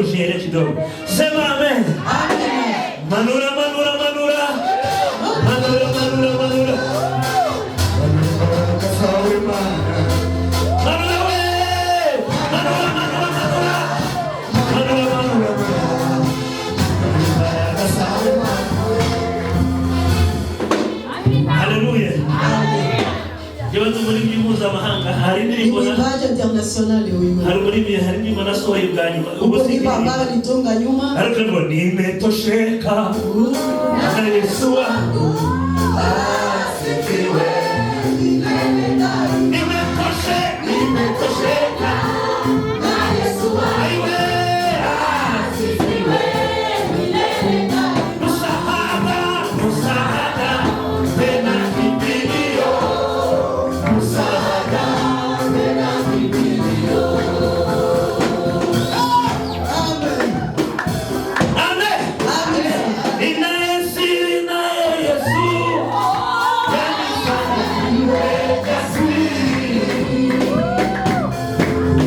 ushere kidogo. Sema amen. Amen. Manura, manura, manura. Manura, manura, manura. Kasawe mana. Manura we. Manura, manura, manura. Manura, manura, manura. Kasawe mana. Hallelujah. Jabatu muri myimuza mahanga hari ndirimbo na Imbaje international wewe. hari muri nasohoye bwanyu. Uko ni baba litonga nyuma. Ariko ngo nimetosheka. Yesu wangu. Asifiwe. Nimetosheka. Nimetosheka. Yesu wangu. Asifiwe. Msaada, msaada. Tena kimbilio. Msaada, tena kimbilio. Amen. Amen. Amen. Ninaesiri naye Yesu. Yanifanya niwe jasiri.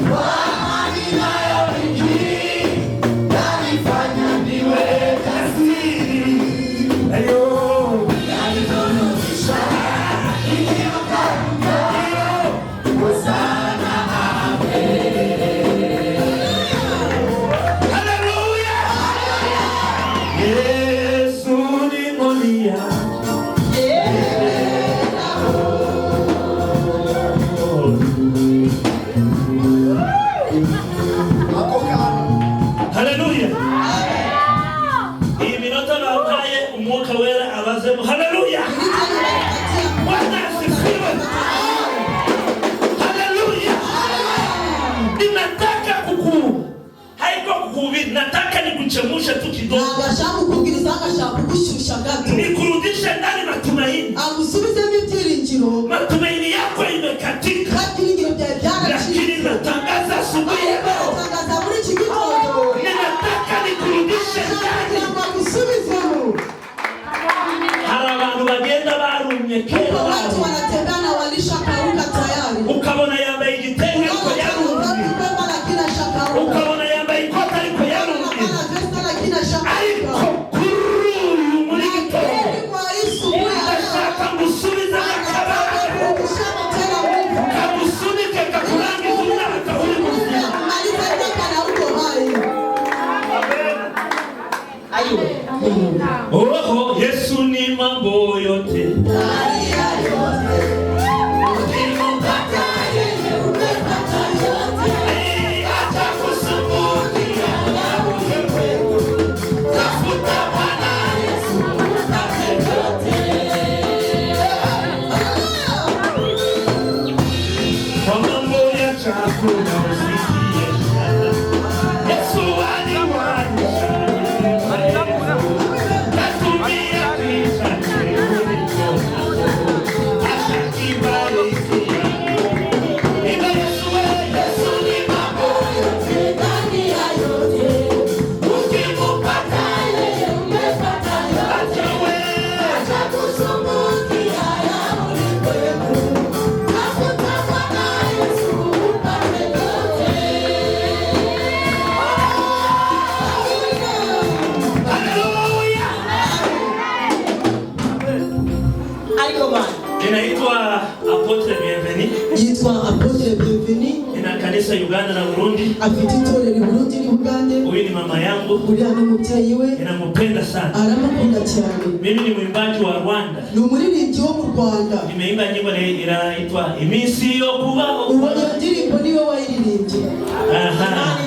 Kwa amani nayo Injili. Yanifanya niwe jasiri. Ayo. Yanitunisha. Iyo kama iyo. Hosana amen. Hallelujah. Yesu ni monia. Hallelujah. Iyi minota bampaye umwuka wera abazemo. Hallelujah. Bwana asifiwe. Hallelujah. Ninataka haiko kukuhubiri, nataka nikuchemushe tu kidogo. Agashaka kubwiriza agashaka kugushusha gato. Nikurudishe ndani matumaini. Agusubize ibyiringiro. Matumaini yako imekatika. Ibyiringiro byawe byaracitse. Lakini natangaza asubuhi ya leo. Tangaza muri iki gitondo. Ninataka nikurudishe ndani. Agusubizemo. Hari abantu bagenda barumye kera. Watu wanatembea na walishakauka tayari. Ukabona yambaye igitenge ariko yarumye. Ukabona yambaye ikoti ariko yarumye. Ariko kuri uyu muri gitondo ndashaka ngusubiza akababaro. Kagusunike kakurangiza umwaka uri muzima. Oho, Yesu ni mambo yote. Kwa mambo ya chakula usikie shaka. Yesu aliwanisha. Natumia picha niliyoona. Akakibarikia. Ila Yesu ni mambo yote. Ndani ya yote. Ukimupata yeye umepata yote. Acha wewe. Acha kusumbukia ya ulimwengu. Tafuta Bwana Yesu upate yote. Hallelujah. Ninaitwa Apotre Bienveni. Yitwa Apotre Bienveni. Nina kanisa Uganda na Burundi. Afite itorero Burundi n'Uganda. Huyu ni mama yangu. Uriya n'umubyeyi we. Ninamupenda sana. Aramukunda cyane. Mimi ni mwimbaji wa Rwanda. Ni umuririmbyi wo mu Rwanda. Nimeimba nyimbo inaitwa Iminsi yo kubaho. Uwo ndirimbo niwe wayiririmbye. Aha.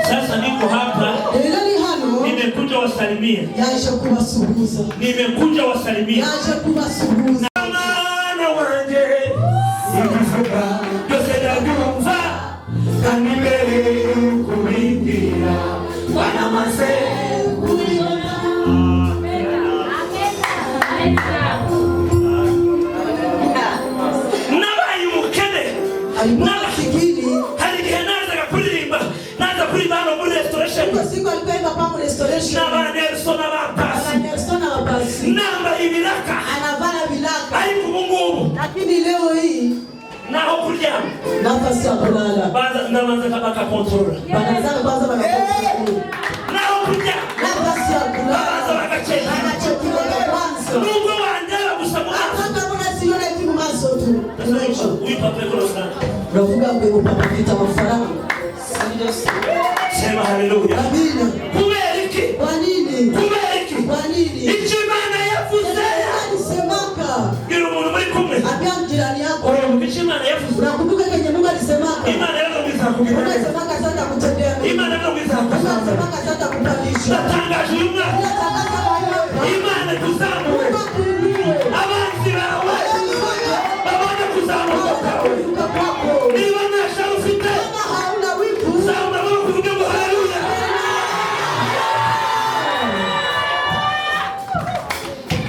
Sasa niko hapa. Rero ni hano. Nimekuja wasalimia. Yaje kubasuhuza. Nimekuja wasalimia. Yaje kubasuhuza. Mwana wanje. Ikivuga. Yose ndabyumva. Kandi mbere kubibwira. Bwana maze kubibona. Nabaye umukene. Hari igihe nazaga kuririmba. Naza kuririmba hano muri restoration. Siku alipenda pa mu restoration. Naba Nelson n'abapasi. Namba ibiraka. Anavala vilaka. Ariko ubu ngubu. Lakini leo hii naho kuryama kuryama nafasi ya kulala. ndabanza bakakontorora Banaanza kwanza banakontrol. naho kurya Nafasi ya kulala. babanza bagacheka Anachekiwa kwanza. nubwo wandeba gusa mu maso Hata kama unasiona hivi maso tu. Unaisha. uyu papa yuko sana Uravuga ngo papa afite amafaranga. sema haleluya Amina. kubera iki Kwa nini? kubera iki Kwa nini? icyo Imana yavuze Alisemaka. gira umuntu muri kumwe Ambia jirani yako. uravuga icyo Imana yavuze Unakumbuka kenye Mungu alisemaka? Imana yavuze kugira Unasemaka sasa kutendea mema. Imana yavuze Unasemaka sasa kupandisha. natangaje uyu mwaka Unatangaza wewe. Imana kuzamure abanzi bawe babone kuzamuka kwawe niba nta shari ufite zamura amaboko uvuge ngo haleluya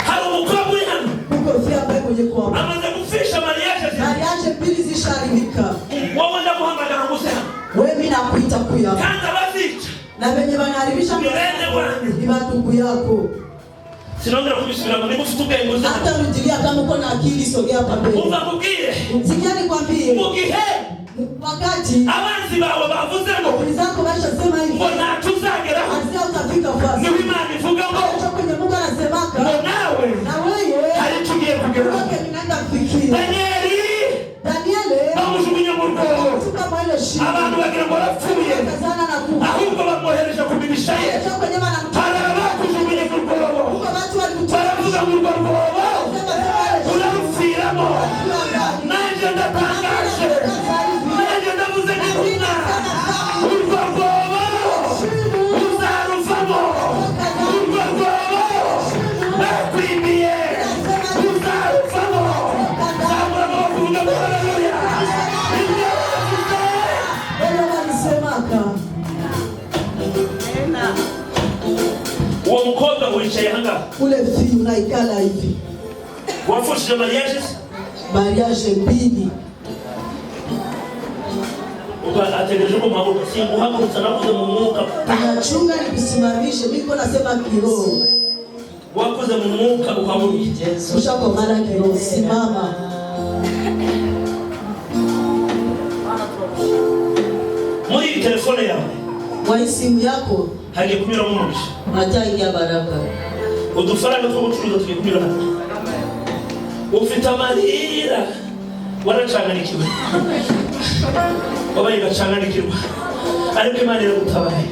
hari umukobwa uri hano amaze gupfisha mariage wowe ndaguhamagara ngo uze hano kandi abazica na venye wanaharibisha ni bene wanyu ni ndugu yako. sinongera kubisubiramo niba ufite ubwenge uze hano Hata rudilia kama uko na akili sogea hapa mbele. umva nkubwire Sikia nikwambie. mu gihe Wakati abanzi bawe bavuze ngo wenzako washasema hivi. ngo ntacuzageraho Hazia utafika fasi. niba Imana ivuga ngo Acha kwenye Mungu anasemaka. ngo nawe Na wewe hari icyo ugiye kugeraho wote ninaenda kufikia. Danieli Daniele bamujugunye mu rwobo tuka mwele shida. abantu bagira ngo arapfuye Kazana na kufa. ahubwo bamwohereje ku migisha ye Acha kwenye mana hari abakujugunye mu rwobo kwa watu walikutoka. baravuga ngo urwo rwobo Sema sema urarupfiramo nanjye ndatangaje nanjye ndavuze n'intumwa urwo rwobo uzaruvamo urwo rwobo bakwimiye uzaruvamo zamura amaboko uvuge ngo haleluya ibyo bavuze wewe walisemaka. uwo mukobwa wicaye ahangaha Ule fi unaikala hivi. wafushije mariage Mariage mbili. ategereje ko muhaguruka singuhagurutsa navuze mu mwuka Tunachunga nikusimamishe. Niko nasema kiroho. wakoze mu mwuka uhaguruke Ushako mara kiroho. Simama. muri iyi telefone yawe Kwa hii simu yako hagiye kunyuramo umugisha hataingia baraka. udufaranga two gucuruza tugiye kunyura hano ufite amarira waracanganikiwe wabaye gacanganikirwa ariko Imana iragutabaye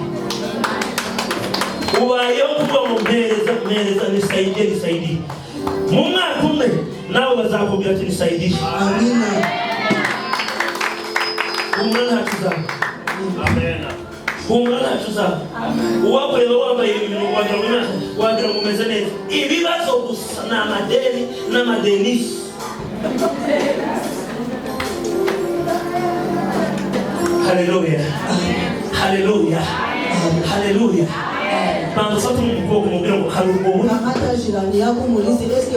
ubayeho kuvuga ngo mpereza nisaidie mu mwaka umwe nawe bazakubwira ati nisaidie Amina. umwana ntacyo uzaba humura ntacyo uzaba uwakureba wambaye ibintu wagira ngo umeze neza ibibazo gusa ni amadeni n'amadenisi haleluya haleluya haleluya banza ufate umukobwa umubwira ngo hari urwobo Kamata jirani yako muulize eske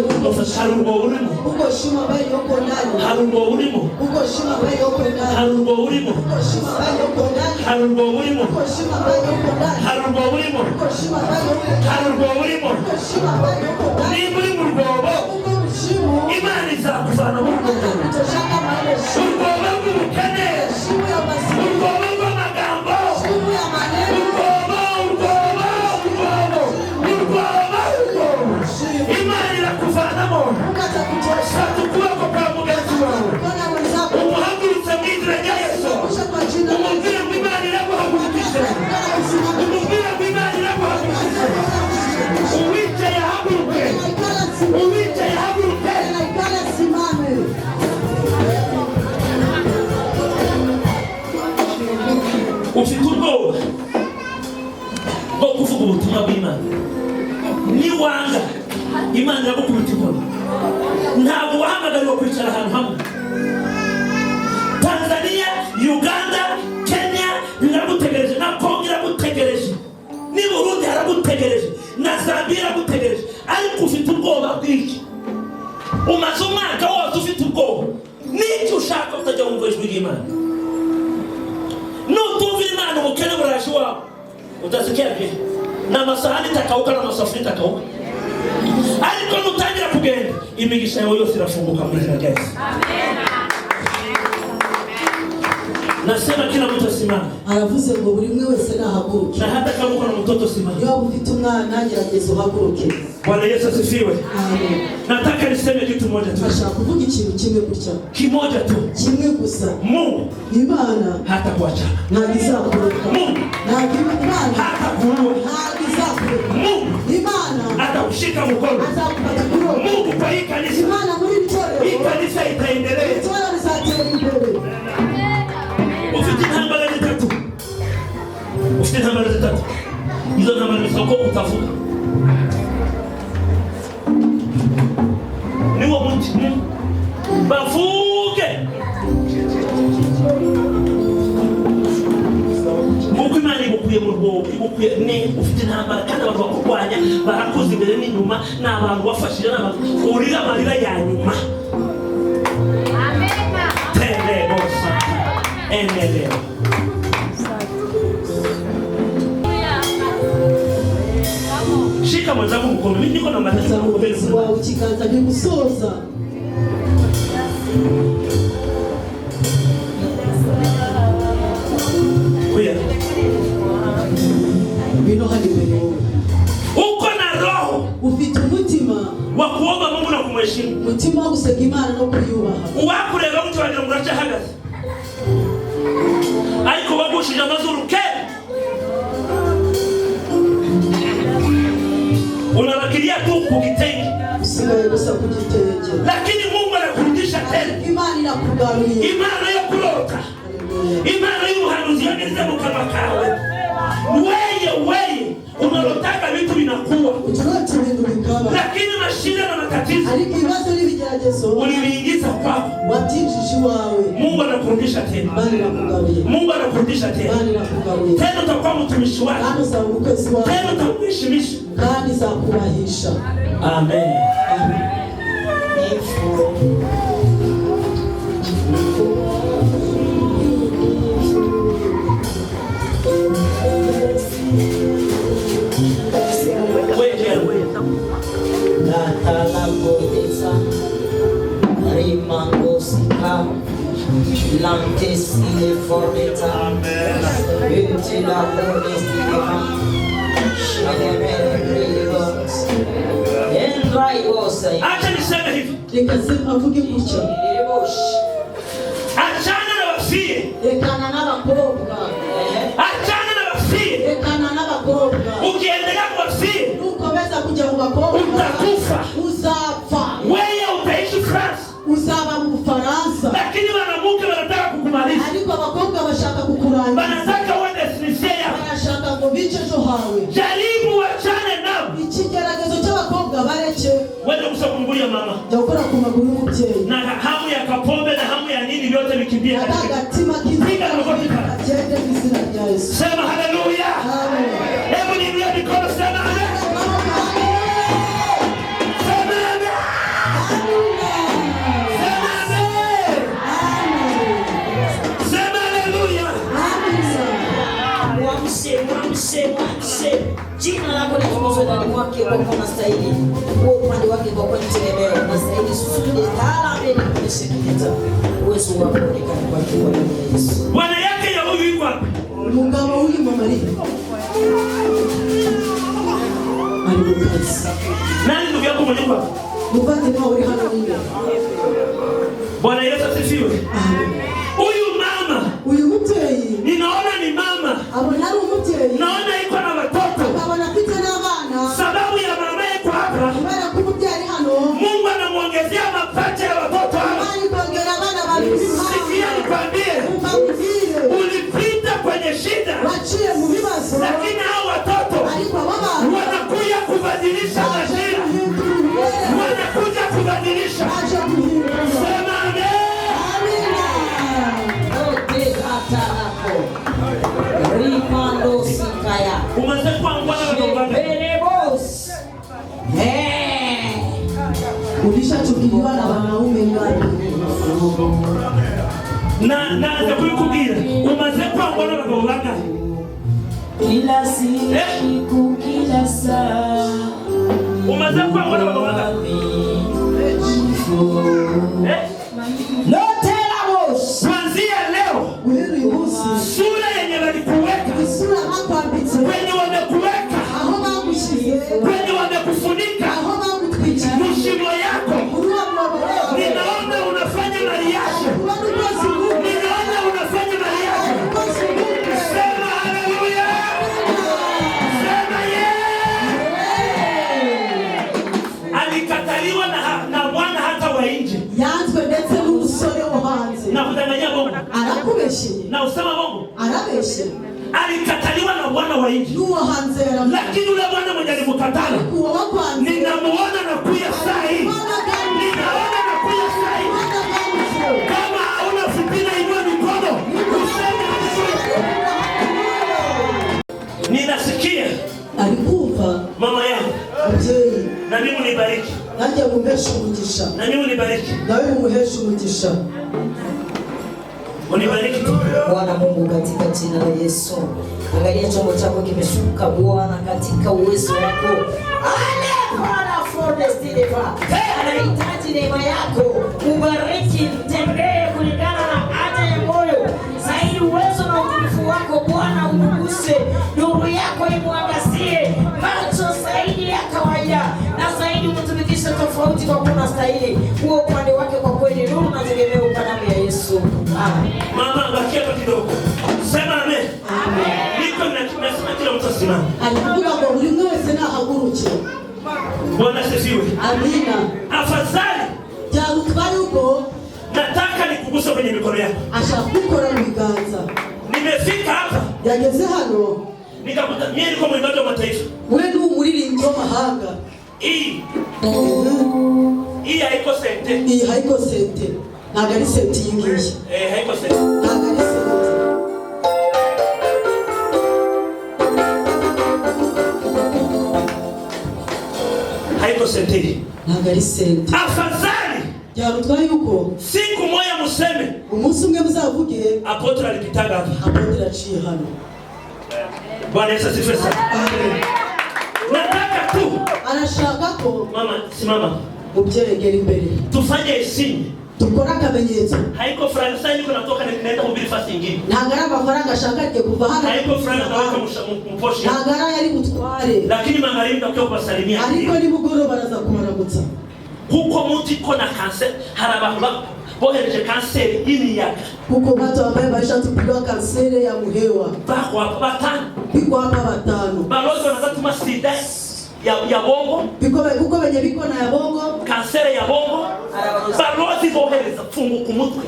hari urwobo urimo uko shima ambaye yuko ndani. hari urwobo urimo Uko shima ambaye yuko ndani. hari urwobo urimo Uko shima ambaye yuko ndani. hari urwobo urimo Uko shima ambaye yuko ndani. hari urwobo urimo Uko shima ambaye yuko ndani. hari urwobo urimo Uko shima ambaye yuko ndani. niba uri mu rwobo Uko mshimu Imana izakuvana mu rwobo kutoshaka mahali shimu. urwobo rw'ubukene Shimu ya masikini. urwobo rw'amagambo Shimu ya maneno. Imana irakuvanamo Mungu atakutosha. fata ukuboko kwa mugenzi wawe Kona mwenzako. umuhagurutse mu izina rya Yesu Kusha kwa jina la Yesu. umubwire ngo Imana iraguhagurukije Kana kusimama. umubwire ngo Imana iraguhagurukije uwicaye ahaguruke Naikala simame. uwicaye ahaguruke Naikala simame. ufite ubwoba bwo kuvuga ubutumwa bw'Imana niwanga Imana iragukubita inkoni ntabwo wahamagariwe kwicara ahantu hamwe Tanzania Uganda Kenya biragutegereje na Kongo iragutegereje ni Burundi haragutegereje na Zambia iragutegereje ariko ufite ubwoba bw'iki umaze umwaka wose ufite ubwoba n'icyo ushaka utajya wumva ijwi ry'Imana nutumvira Imana ubukene buraje wawe utasikia vile na masahani takauka na masafuri takauka ariko nutangira kugenda imigisha yawe yose irafunguka mu izina rya Yesu Nasema kila mtu asimame. Aravuze ngo buri umwe wese nahaguruke. Na hata kama uko na mtoto simama. Yo ufite umwana gerageza uhaguruke. Bwana Yesu asifiwe. Amen. Nataka niseme kitu moja tu. Ashaka kuvuga ikintu kimwe gutya. Kimoja tu. Kimwe gusa. Mungu Imana hata kuacha. Nagizakureka. Mungu Imana hata kuua. Nagizakureka. Mungu Imana atakushika mkono. Azakupata kuroho. Mungu kwa hii kanisa. Imana muri itorero. Hii kanisa itaendelea. Itorero rizatera imbere. Ufite intambara zitatu. Ufite intambara zitatu. Hizo ntambara ni soko utavuga. Niwo muti. Bavuge. Mungu Imana igukuye mu rwobo, igukuye ne ufite intambara kandi abantu bakurwanya barakoze imbere n'inyuma n'abantu bafashije n'abantu urira amarira ya nyuma. Endelea. Shika mwenzako mkono. Mimi niko na matatizo mbele sana. Wao kiganza ni gusoza. Kuya. Bino hadi mbele. Uko na roho. Ufite umutima wa kuomba Mungu na kumheshimu. Umutima wo guseka Imana no kuyubaha. Uwakureba mtu wagira ngo uracahagaze. Ariko wagushije amazuru ke. Unabakilia tu kukitenge. Usiwe gusa kukitenge. Lakini Mungu anakurudisha tena. Imani inakugarulia. Imani ya kurota. Imani y'ubuhanuzi yageze mu kanwa kawe. Wewe unalotaka vitu vinakuwa. Lakini mashida na matatizo ariko ibibazo n'ibigeragezo uliviingiza kwako. Watijiji wawe. Mungu anakurudisha tena. Bali nakugarulia. Mungu anakurudisha tena. Bali nakugarulia. Tena utakuwa mtumishi wake. Tena utakuheshimisha. Kandi za kubahisha. Amen. Acha niseme hivi. Nikasema avuge kucha. Achana na wafie. Ekana na bakobwa. Achana na wafie. Ekana na bakobwa. Ukiendelea kuwafie, ukaweza kuja mu bakobwa. Utakufa. Uzapfa. Wewe utaishi France. Uzaba mu Faransa. Lakini wanawake wanataka kukumaliza. Ariko abakobwa bashaka kukurangiza. Wanataka uende sinisia. Wanashaka ngo bice jo hawe. Jaribu wachane nao. Ikigeragezo cy'abakobwa bareke. Wende kusakungulia mama. Ndakora ku maguru y'umubyeyi. Na hamu ya kapombe na hamu ya nini vyote vikimbia. Agatima kizinga ngotika. Ajende kizina cha Yesu. Sema haleluya. Amen. Hebu niambie mikono sema amen. Sema amen. Sema amen. Sema haleluya. Wamse. Jina lako litukuzwe ndani mwake kwa kuwa unastahili. Kwa upande wake kwa kuwa nitegemea unastahili susuje tala mbele kumeseketa. Uwezo wako uonekane kwa kiwa ya Yesu. Bwana yake ya huyu yuko hapa. Mungaba uli mama Maria. Alikukazi. Nani ndugu yako mwenye hapa? Mupate kwa uli hana nini. Bwana Yesu asifiwe. Huyu mama. Huyu mtei. Ninaona ni mama. Abona ari umutei. Naona iko na watoto. Abona pita n'abana. Sababu ya mama yako hapa. Mbona kumutei hano. Mungu anamuongezea mapato ya watoto hao. Bali kuongera abana bali. Sikia nikwambie. Ulipita kwenye shida. Wachie mu bibazo. Lakini hao watoto wanakuja kubadilisha majira. Wanakuja kubadilisha. Sema amen. Rimando sikaya. Umezekwa ngwana wabanga. Ulishachukiliwa na wanaume ngapi? Na ndakubwira umezekwa ngwana wabanga. Kila siku kila saa. Umezekwa ngwana wabanga. Lotela boss. Kuanzia leo kwenye wamekuweka, kwenye wamekufunika mshimo yako. Ninaona unafanya mariashi, ninaona unafanya mariashi. Sema haleluya, sema alikataliwa na Bwana hata wa nje. Yanzwe ndetse n'umusore wo hanze. Na kudanganya Mungu. Arakubeshe. Na usema Mungu. Arabeshe. Alikataliwa na Bwana wa nje. Lakini yule Bwana mwenye alimkatala, ninamuona na kuya saa hii. Ninaona na kuya saa hii. Kama hauna fitina inua mikono. Useme ninasikia. Alikufa. Mama yangu. Mzee. Na mimi unibariki. Naje umuhesha umugisha. Na mimi unibariki. Na wewe umuhesha umugisha. Unibariki tu. Bwana Mungu, katika jina la Yesu. Angalia chombo chako kimeshuka Bwana, katika uwezo wako. Ale Bwana for destiny. Anahitaji neema yako. Ubariki, tembee kulingana na haja ya moyo. Zaidi uwezo na utukufu wako Bwana umguse. Nuru yako imwangazie. Macho zaidi ya kawaida. Na zaidi umtumikishe tofauti kwa kuna stahili. Huo upande wake kwa kweli nuru na tegemeo kwa damu ya Yesu. Amen. Mama bakia kwa kidogo. Sema amen. Amen. Niko nasema kila mtu asimame. Alikumbuka kwa ulimwengu wote na haguruke. Bwana asifiwe. Amina. Afadhali Jarutwari uko nataka nikugusa kwenye mikono yako. Ashakukora mu biganza. Nimefika hapa. Yageze hano. Nikakuta mimi niko mwimbaji wa mataifa. Wewe ni umuririmbyi w'amahanga. Hii haiko sente. Hii haiko sente. Ntabwo ari sente iyi ngiyi. Haiko sente. Ntabwo ari sente. Haiko sente. Ntabwo ari sente. Afadhali Jarutwari uko siku moja museme umunsi umwe muzavuge apotre alipitaga hapa. Apotre aciye hano. Bwana Yesu asifiwe sana. Amen. Nataka tu Arashaka ko mama simama. Ubyegera imbere. Tufanye isimu. Tukora akamenyetso. Haiko franga sasa niko natoka nenda kubiri fasi nyingine. Ntabwo ari amafaranga ashaka agiye kuva hano. Haiko franga naweka mposhi. Ntabwo ari yari gutware. Lakini magharibi ndio kuwasalimia. Ariko nimugoroba baraza kubaramutsa. Kuko muti ko na cancer harabantu bohereje kanseri y'imiyaga. Kuko watu ambaye maisha tupigwa kanseri ya muhewa. Bako hapa batano. Biko hapa batano. Balozi wanatuma sida ya bongo. Biko benye biko na ya bongo. Kanseri ya bongo. Balozi bohereza fungu kumutwe.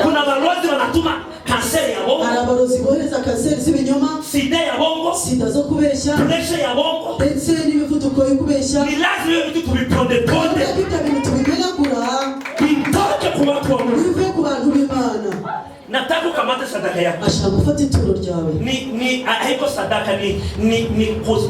Kuna balozi wanatuma kanseri ya bongo. Balozi bohereza kanseri z'ibinyoma. Sida ya bongo. Sida zo kubesha. Pressure ya bongo. Ndetse n'imivuduko yo kubesha. Ni lazima hiyo vitu tuviponde. Ibyo bintu tubimenagura. Bitoke ku watu wa Mungu. Bive ku bantu b'Imana. Nataka ukamate sadaka yako. Ashaka gufata ituro ryawe. Ni haiko sadaka ni kuzi.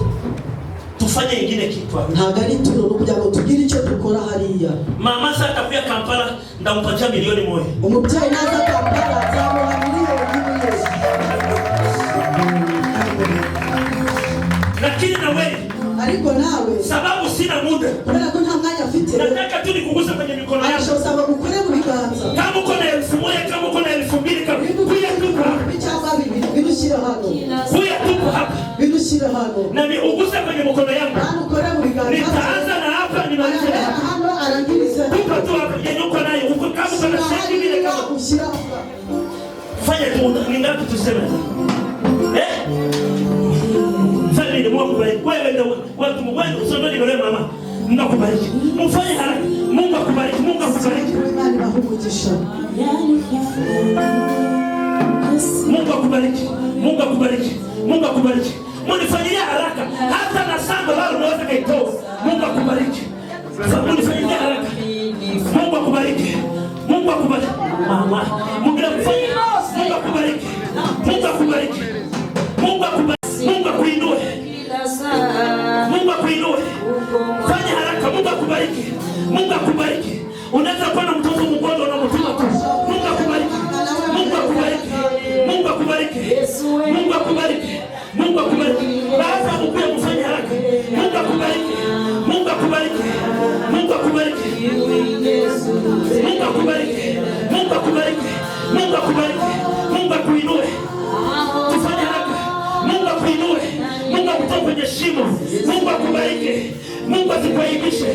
Tufanye ingine kitu hapo. Ntabwo ari ituro kugira ngo tugire icyo dukora hariya. Mama sasa atakuya Kampala ndampatia milioni 1. Umubyeyi naza Kampala azamuha milioni 1. Lakini na wewe ariko nawe sababu sina muda. Kubera ko nta mwanya afite. Nataka tu nikugusa kwenye mikono yako. Ashobora gukora mu biganza. Kama uko na 1000, kama uko na 2000, kama kuya tuko hapa. Bicyangwa bibiri birushira hano. Kuya tuko hapa. Birushira hano. Na ni ugusa kwenye mikono yangu. Hano ukora mu biganza. Nitaanza na hapa nimalize hapa. Hano arangiriza. Tuko tu hapa yenye uko nayo. Uko kama uko na senti vile kama kushira. Fanya tu ni ngapi tuseme? Fanya ni Mungu kubariki. Wewe ndio watu mwengi usondoe ndio mama. Mungu akubariki. Mfanye haraka. Mungu akubariki. Mungu akubariki. Imani bahumugisha. Mungu akubariki. Mungu akubariki. Mungu akubariki. Munifanyie haraka. Hata na samba wao unaweza kaitoa. Mungu akubariki. Munifanyie haraka. Mungu akubariki. Mungu akubariki. Mama, Mungu akufanyie. Mungu akubariki. Mungu akubariki. Mungu akubariki. Mungu akuinue. Mungu akuinue. Fanya haraka. Mungu akubariki. Mungu akubariki. Unaweza kuwa na mtoto mgonjwa na mtuma tu. Mungu akubariki. Mungu akubariki. Mungu akubariki. Mungu akubariki. Mungu akubariki. Baada ya kukuja kufanya haraka. Mungu akubariki. Mungu akubariki. Mungu akubariki. Mungu akubariki. Mungu akubariki. Mungu akubariki. Mungu akuinue. Tufanye haraka. Mungu akuinue. kwenye shimo. Mungu akubariki. Mungu asikuaibishe.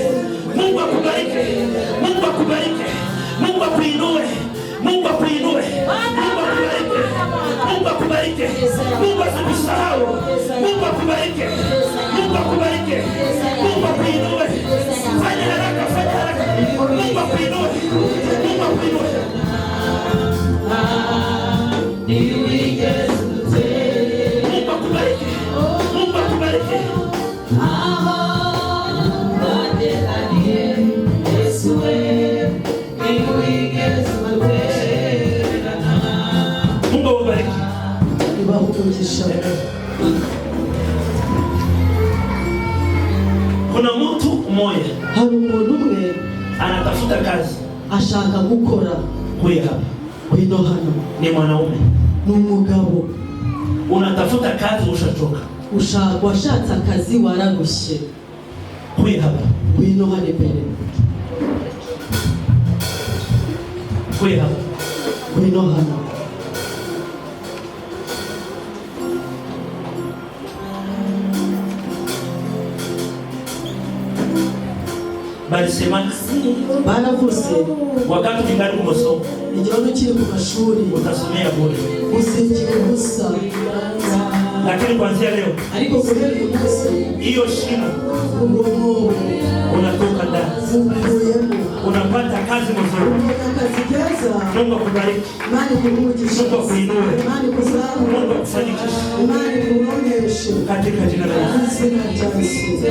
Mungu akubariki. Mungu akubariki. Mungu akuinue. Mungu akuinue. Mungu akubariki. Mungu akubariki. Mungu asikusahau. Mungu akubariki. Mungu akubariki. Mungu akuinue. Fanya haraka, fanya haraka. Mungu akuinue. Mungu akuinue. Mungu akubariki. Mungu akubariki. Mungu akubariki. Kuna mtu mmoja hari umuntu umwe anatafuta kazi, ashaka gukora. kuya hapa Ngwino hano. ni mwanaume, Ni umugabo unatafuta kazi ushachoka, washatse akazi wararushye. kuya hapa, Ngwino hano imbere. kuya hapa. Ngwino hano. Balisema Baravuze wakati kingali kumasomo igihe ukiri ku mashuri utasomea bure, usigira ubusa, lakini kuanzia leo ariko kubera uyu munsi hiyo shimo umuntu unatoka ndani, uvuyemo, unapata kazi nzuri. akazi keza. Mungu akubariki. Imana ikuvugishe, Mungu akuinue. Imana ikuzamure, Mungu akufanikishe Imana ikuonyeshe katika jina la Yesu. izina rya Yesu.